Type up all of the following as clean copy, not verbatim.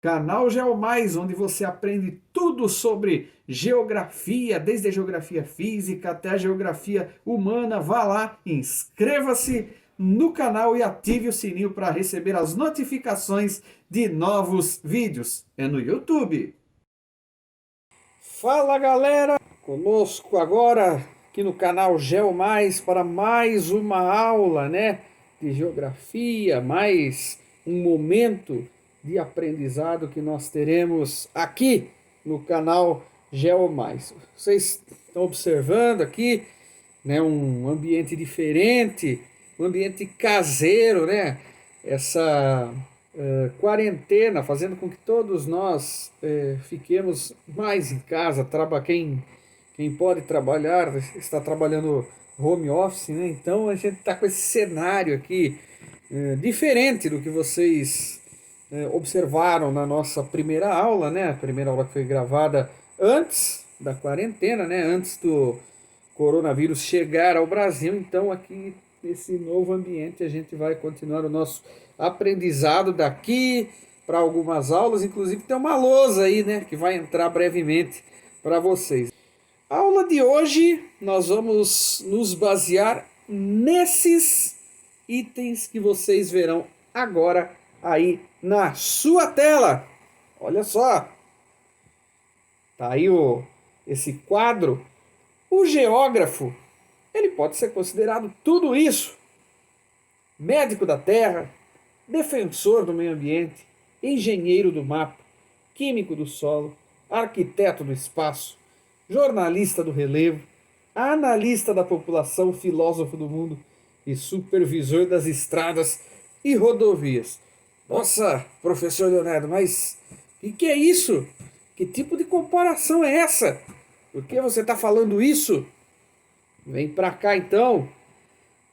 Canal GeoMais, onde você aprende tudo sobre geografia, desde a geografia física até a geografia humana. Vá lá, inscreva-se no canal e ative o sininho para receber as notificações de novos vídeos. É no YouTube. Fala galera, conosco agora aqui no canal GeoMais para mais uma aula, de geografia, mais um momento de aprendizado que nós teremos aqui no canal GeoMais. Vocês estão observando aqui, um ambiente diferente, um ambiente caseiro, Essa quarentena fazendo com que todos nós fiquemos mais em casa. Quem pode trabalhar está trabalhando home office, né? Então a gente está com esse cenário aqui diferente do que vocês observaram na nossa primeira aula, A primeira aula que foi gravada antes da quarentena, Antes do coronavírus chegar ao Brasil. Então aqui nesse novo ambiente a gente vai continuar o nosso aprendizado daqui para algumas aulas. Inclusive tem uma lousa aí, que vai entrar brevemente para vocês. A aula de hoje nós vamos nos basear nesses itens que vocês verão agora aí na sua tela. Olha só, tá aí esse quadro. O geógrafo, ele pode ser considerado tudo isso: médico da terra, defensor do meio ambiente, engenheiro do mapa, químico do solo, arquiteto do espaço, jornalista do relevo, analista da população, filósofo do mundo e supervisor das estradas e rodovias. Nossa, professor Leonardo, mas o que é isso? Que tipo de comparação é essa? Por que você está falando isso? Vem para cá então.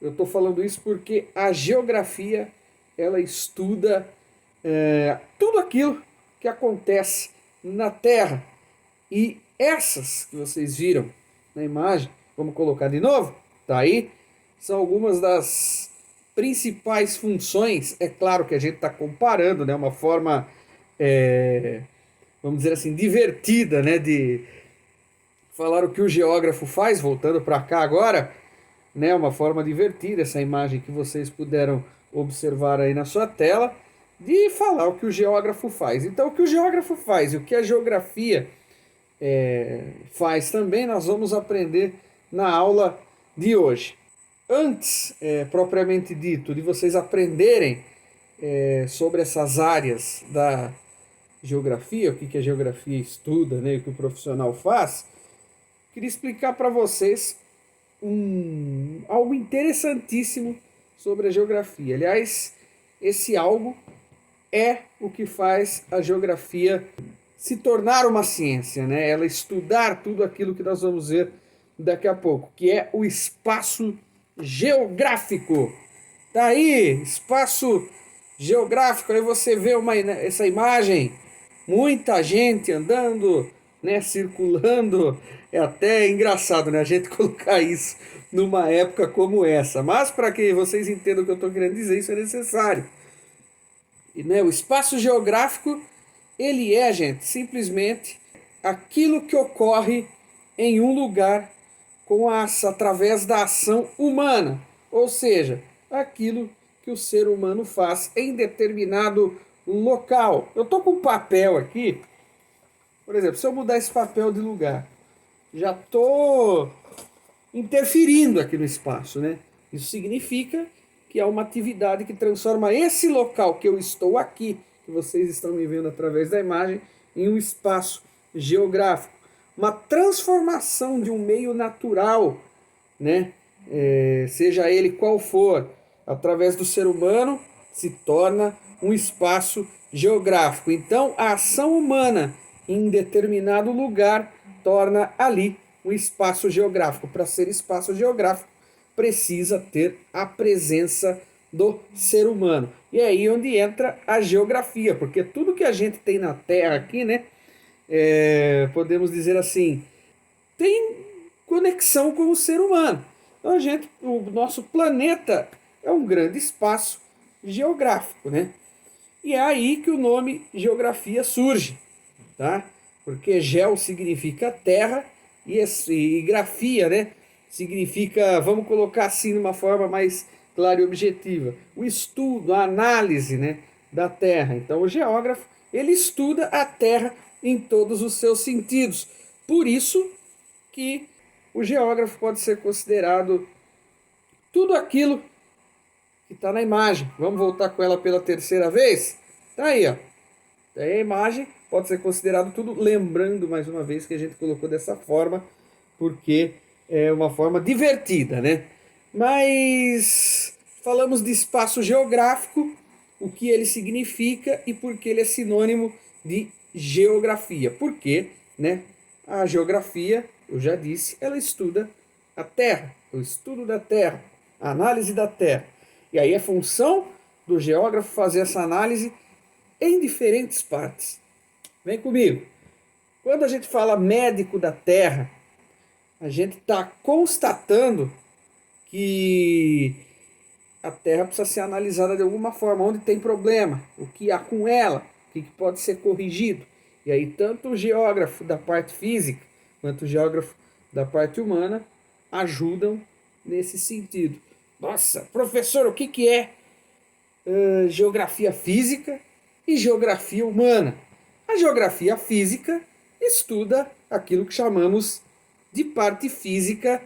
Eu estou falando isso porque a geografia ela estuda tudo aquilo que acontece na Terra. E essas que vocês viram na imagem, vamos colocar de novo? Tá aí. São algumas das principais funções. É claro que a gente está comparando, uma forma, vamos dizer assim, divertida, de falar o que o geógrafo faz, voltando para cá agora, uma forma divertida, essa imagem que vocês puderam observar aí na sua tela, de falar o que o geógrafo faz. Então, o que o geógrafo faz e o que a geografia faz também, nós vamos aprender na aula de hoje. Antes, propriamente dito, de vocês aprenderem sobre essas áreas da geografia, o que a geografia estuda, e o que o profissional faz, queria explicar para vocês algo interessantíssimo sobre a geografia. Aliás, esse algo é o que faz a geografia se tornar uma ciência, Ela estudar tudo aquilo que nós vamos ver daqui a pouco, que é o espaço geográfico. Tá aí, espaço geográfico. Aí você vê essa imagem, muita gente andando, circulando. É até engraçado, a gente colocar isso numa época como essa. Mas para que vocês entendam o que eu estou querendo dizer, isso é necessário. E o espaço geográfico, ele é, gente, simplesmente aquilo que ocorre em um lugar através da ação humana. Ou seja, aquilo que o ser humano faz em determinado local. Eu estou com um papel aqui. Por exemplo, se eu mudar esse papel de lugar, já estou interferindo aqui no espaço, Isso significa que há uma atividade que transforma esse local que eu estou aqui, que vocês estão me vendo através da imagem, em um espaço geográfico. Uma transformação de um meio natural, seja ele qual for, através do ser humano, se torna um espaço geográfico. Então, a ação humana em determinado lugar torna ali um espaço geográfico. Para ser espaço geográfico, precisa ter a presença do ser humano. E é aí onde entra a geografia, porque tudo que a gente tem na Terra aqui, podemos dizer assim, tem conexão com o ser humano. Então o nosso planeta é um grande espaço geográfico, E é aí que o nome geografia surge, tá? Porque geo significa terra e grafia, né? Significa, vamos colocar assim de uma forma mais clara e objetiva, o estudo, a análise, né, da terra. Então o geógrafo, ele estuda a terra em todos os seus sentidos. Por isso que o geógrafo pode ser considerado tudo aquilo que está na imagem. Vamos voltar com ela pela terceira vez? Tá aí, ó. Daí a imagem pode ser considerado tudo, lembrando mais uma vez que a gente colocou dessa forma, porque é uma forma divertida, né? Mas falamos de espaço geográfico, o que ele significa e por que ele é sinônimo de geografia. Porque, né? A geografia, eu já disse, ela estuda a Terra, o estudo da Terra, a análise da Terra. E aí é função do geógrafo fazer essa análise em diferentes partes. Vem comigo. Quando a gente fala médico da Terra, a gente está constatando que a Terra precisa ser analisada de alguma forma, onde tem problema, o que há com ela, o que pode ser corrigido. E aí tanto o geógrafo da parte física quanto o geógrafo da parte humana ajudam nesse sentido. Nossa, professor, o que é geografia física e geografia humana? A geografia física estuda aquilo que chamamos de parte física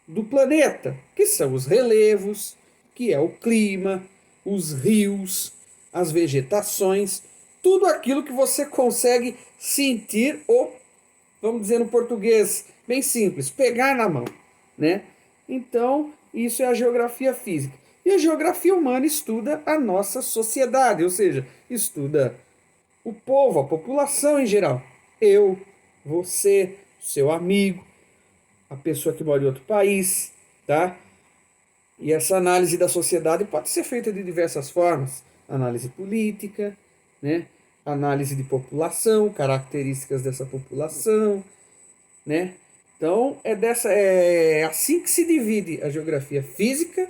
do planeta, que são os relevos, que é o clima, os rios, as vegetações, tudo aquilo que você consegue sentir ou, vamos dizer no português bem simples, pegar na mão, né? Então, isso é a geografia física. E a geografia humana estuda a nossa sociedade, ou seja, estuda o povo, a população em geral. Eu, você, seu amigo, a pessoa que mora em outro país, tá? E essa análise da sociedade pode ser feita de diversas formas. Análise política, né? Análise de população, características dessa população, né? Então é assim que se divide a geografia física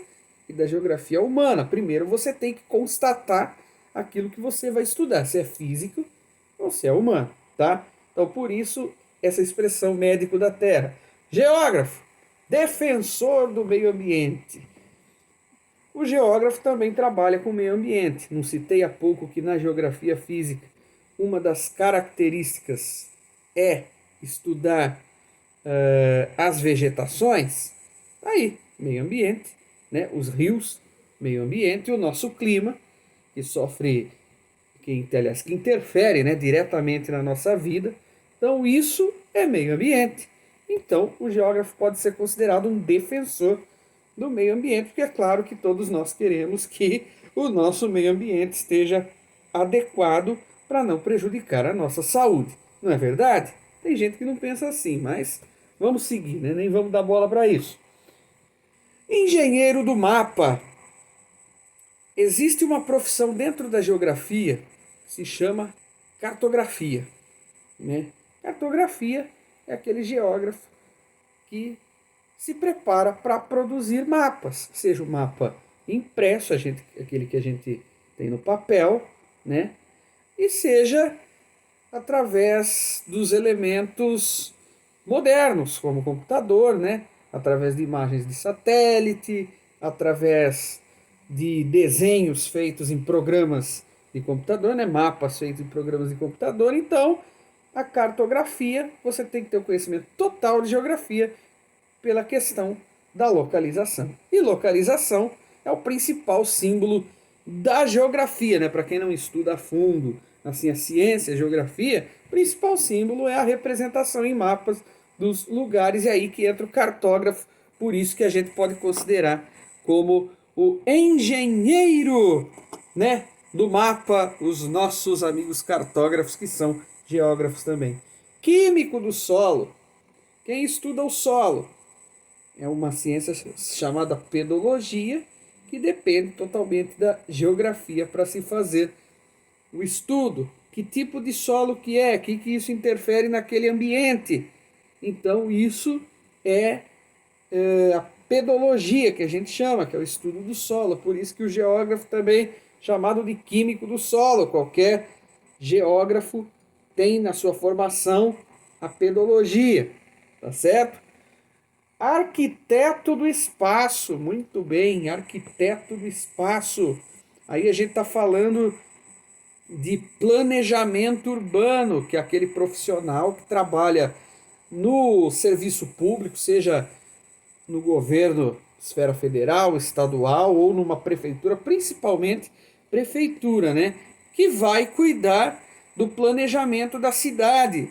e da geografia humana. Primeiro você tem que constatar aquilo que você vai estudar, se é físico ou se é humano, tá? Então por isso essa expressão médico da terra. Geógrafo, defensor do meio ambiente. O geógrafo também trabalha com o meio ambiente. Não citei há pouco que na geografia física uma das características é estudar as vegetações, tá aí, meio ambiente, né? Os rios, meio ambiente, e o nosso clima, que sofre, aliás, que interfere, né, diretamente na nossa vida. Então isso é meio ambiente. Então o geógrafo pode ser considerado um defensor do meio ambiente, porque é claro que todos nós queremos que o nosso meio ambiente esteja adequado para não prejudicar a nossa saúde. Não é verdade? Tem gente que não pensa assim, mas vamos seguir, né? Nem vamos dar bola para isso. Engenheiro do mapa. Existe uma profissão dentro da geografia que se chama cartografia, né? Cartografia é aquele geógrafo que se prepara para produzir mapas, seja o mapa impresso, aquele que a gente tem no papel, né? E seja através dos elementos modernos, como o computador, né? Através de imagens de satélite, através de desenhos feitos em programas de computador, né? Mapas feitos em programas de computador. Então, a cartografia, você tem que ter o conhecimento total de geografia pela questão da localização. E localização é o principal símbolo da geografia, né? Para quem não estuda a fundo, assim, a ciência, a geografia, o principal símbolo é a representação em mapas dos lugares, e aí que entra o cartógrafo, por isso que a gente pode considerar como o engenheiro, né, do mapa, os nossos amigos cartógrafos, que são geógrafos também. Químico do solo, quem estuda o solo, é uma ciência chamada pedologia, que depende totalmente da geografia para se fazer o estudo. Que tipo de solo que é, que isso interfere naquele ambiente. Então isso é a pedologia que a gente chama, que é o estudo do solo. Por isso que o geógrafo também chamado de químico do solo. Qualquer geógrafo tem na sua formação a pedologia, tá certo? Arquiteto do espaço, muito bem, arquiteto do espaço. Aí a gente está falando de planejamento urbano, que é aquele profissional que trabalha no serviço público, seja no governo, esfera federal, estadual ou numa prefeitura, principalmente prefeitura, né? Que vai cuidar do planejamento da cidade.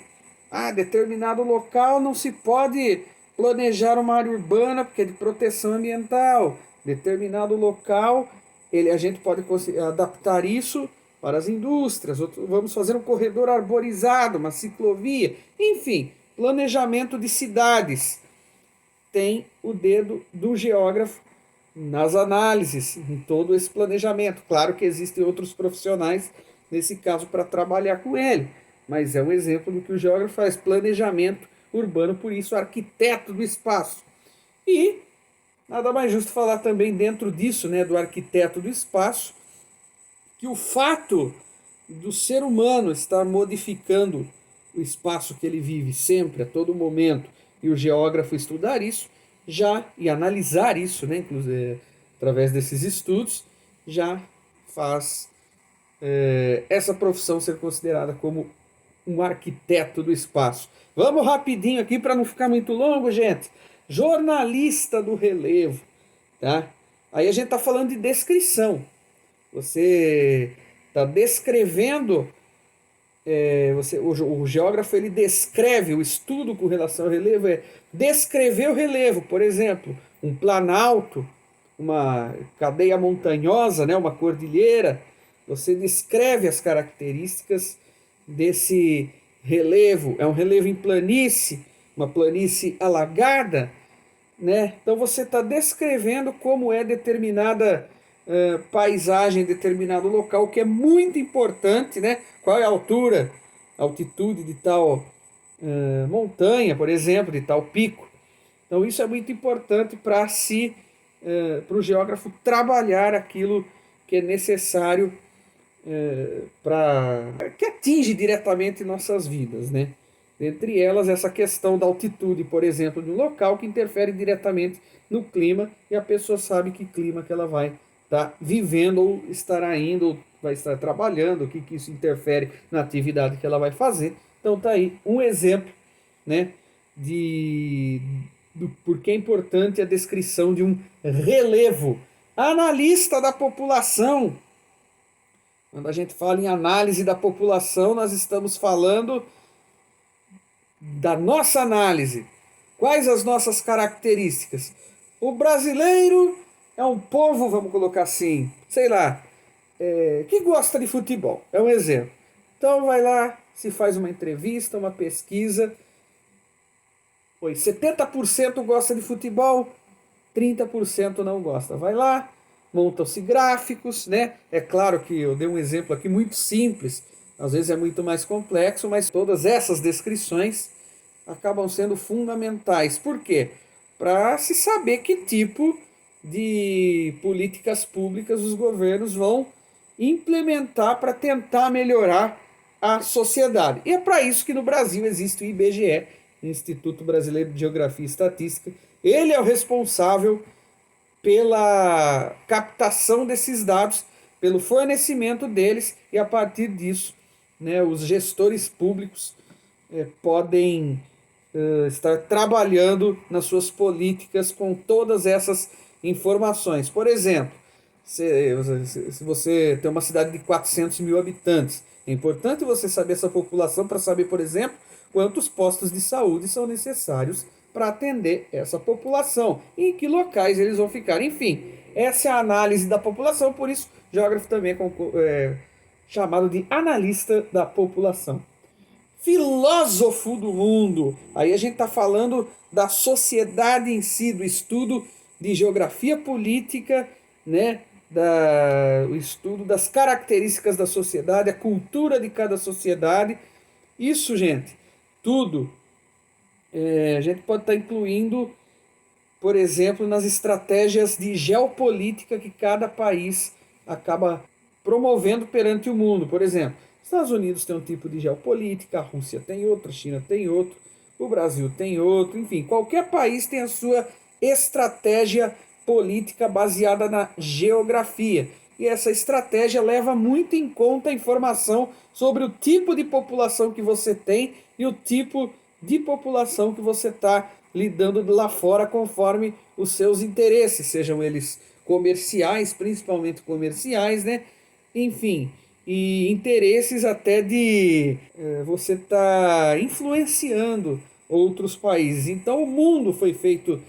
Ah, determinado local não se pode planejar uma área urbana porque é de proteção ambiental. Determinado local, a gente pode adaptar isso para as indústrias. Vamos fazer um corredor arborizado, uma ciclovia. Enfim, planejamento de cidades. Tem o dedo do geógrafo nas análises, em todo esse planejamento. Claro que existem outros profissionais, nesse caso, para trabalhar com ele, mas é um exemplo do que o geógrafo faz, planejamento urbano, por isso arquiteto do espaço. E nada mais justo falar também dentro disso, né, do arquiteto do espaço, que o fato do ser humano estar modificando o espaço que ele vive sempre, a todo momento, e o geógrafo estudar isso, já e analisar isso, né, inclusive através desses estudos, já faz essa profissão ser considerada como um arquiteto do espaço. Vamos rapidinho aqui para não ficar muito longo, gente. Jornalista do relevo, tá? Aí a gente está falando de descrição. Você está descrevendo, o geógrafo ele descreve, o estudo com relação ao relevo é descrever o relevo, por exemplo, um planalto, uma cadeia montanhosa, né, uma cordilheira, você descreve as características desse relevo, é um relevo em planície, uma planície alagada, né? Então você está descrevendo como é determinada paisagem, determinado local, que é muito importante, né? Qual é a altura, a altitude de tal montanha, por exemplo, de tal pico. Então isso é muito importante para para o geógrafo trabalhar aquilo que é necessário que atinge diretamente nossas vidas, né? Entre elas, essa questão da altitude, por exemplo, de um local que interfere diretamente no clima e a pessoa sabe que clima que ela vai estar vivendo ou estará indo, ou vai estar trabalhando, o que isso interfere na atividade que ela vai fazer. Então tá aí um exemplo, né, do porquê é importante a descrição de um relevo. Analista da população. Quando a gente fala em análise da população, nós estamos falando da nossa análise. Quais as nossas características? O brasileiro é um povo, vamos colocar assim, sei lá, que gosta de futebol. É um exemplo. Então vai lá, se faz uma entrevista, uma pesquisa. 70% gosta de futebol, 30% não gosta. Vai lá, montam-se gráficos, né? É claro que eu dei um exemplo aqui muito simples, às vezes é muito mais complexo, mas todas essas descrições acabam sendo fundamentais. Por quê? Para se saber que tipo de políticas públicas os governos vão implementar para tentar melhorar a sociedade. E é para isso que no Brasil existe o IBGE, Instituto Brasileiro de Geografia e Estatística. Ele é o responsável pela captação desses dados, pelo fornecimento deles, e a partir disso, né, os gestores públicos podem estar trabalhando nas suas políticas com todas essas informações. Por exemplo, se você tem uma cidade de 400 mil habitantes, é importante você saber essa população para saber, por exemplo, quantos postos de saúde são necessários para atender essa população e em que locais eles vão ficar. Enfim, essa é a análise da população, por isso, geógrafo também é chamado de analista da população. Filósofo do mundo. Aí a gente está falando da sociedade em si, do estudo de geografia política, né? O estudo das características da sociedade, a cultura de cada sociedade. Isso, gente, tudo a gente pode estar incluindo, por exemplo, nas estratégias de geopolítica que cada país acaba promovendo perante o mundo. Por exemplo, Estados Unidos tem um tipo de geopolítica, a Rússia tem outro, a China tem outro, o Brasil tem outro, enfim, qualquer país tem a sua estratégia política baseada na geografia. E essa estratégia leva muito em conta a informação sobre o tipo de população que você tem e o tipo de população que você está lidando lá fora conforme os seus interesses, sejam eles comerciais, principalmente comerciais, né? Enfim, e interesses até de você estar influenciando outros países. Então o mundo foi feito,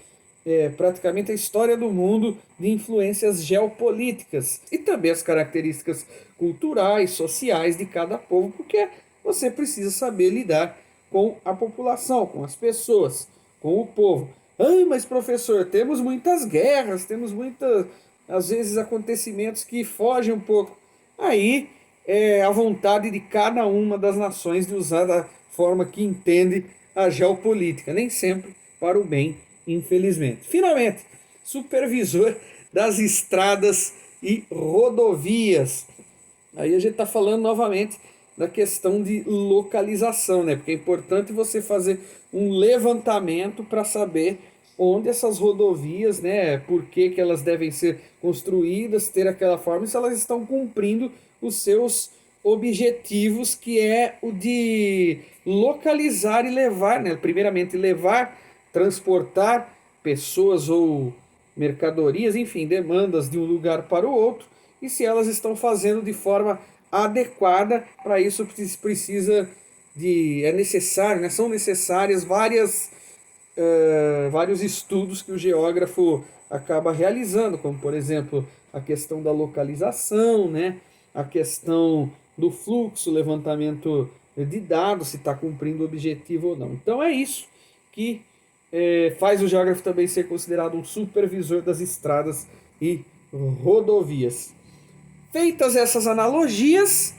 praticamente a história do mundo, de influências geopolíticas e também as características culturais, sociais de cada povo, porque você precisa saber lidar com a população, com as pessoas, com o povo. Ah, mas professor, temos muitas guerras, temos muitas, às vezes, acontecimentos que fogem um pouco. Aí é a vontade de cada uma das nações de usar da forma que entende a geopolítica, nem sempre para o bem, infelizmente. Finalmente, supervisor das estradas e rodovias. Aí a gente está falando novamente da questão de localização, né? Porque é importante você fazer um levantamento para saber onde essas rodovias, né? Por que elas devem ser construídas, ter aquela forma, e se elas estão cumprindo os seus objetivos, que é o de localizar e levar, né? Primeiramente levar, transportar pessoas ou mercadorias, enfim, demandas de um lugar para o outro, e se elas estão fazendo de forma adequada. Para isso precisa de, é necessário, né? São necessárias vários estudos que o geógrafo acaba realizando, como por exemplo a questão da localização, né? A questão do fluxo, levantamento de dados, se está cumprindo o objetivo ou não. Então é isso que faz o geógrafo também ser considerado um supervisor das estradas e rodovias. Feitas essas analogias,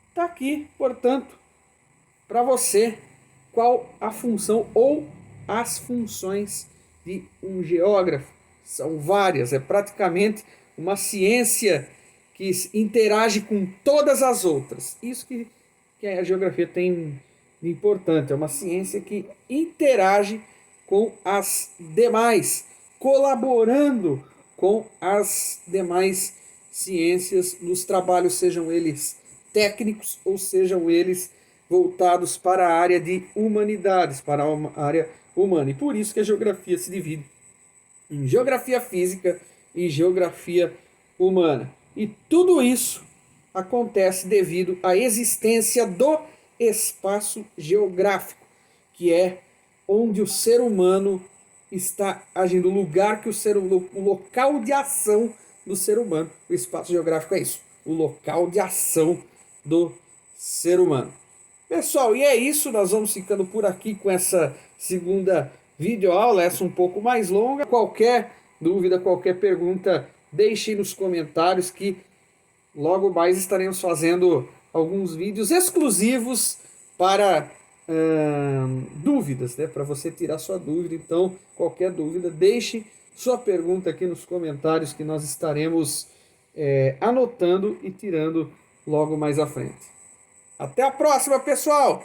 está aqui, portanto, para você qual a função ou as funções de um geógrafo. São várias, é praticamente uma ciência que interage com todas as outras. Isso que a geografia tem de importante, é uma ciência que interage com as demais, colaborando com as demais ciências nos trabalhos, sejam eles técnicos ou sejam eles voltados para a área de humanidades, para a área humana. E por isso que a geografia se divide em geografia física e geografia humana. E tudo isso acontece devido à existência do espaço geográfico, que é onde o ser humano está agindo, o lugar que o local de ação do ser humano. O espaço geográfico é isso, o local de ação do ser humano. Pessoal, e é isso, nós vamos ficando por aqui com essa segunda videoaula, essa um pouco mais longa. Qualquer dúvida, qualquer pergunta, deixe nos comentários que logo mais estaremos fazendo alguns vídeos exclusivos para dúvidas, né? Para você tirar sua dúvida. Então, qualquer dúvida, deixe sua pergunta aqui nos comentários que nós estaremos anotando e tirando logo mais à frente. Até a próxima, pessoal!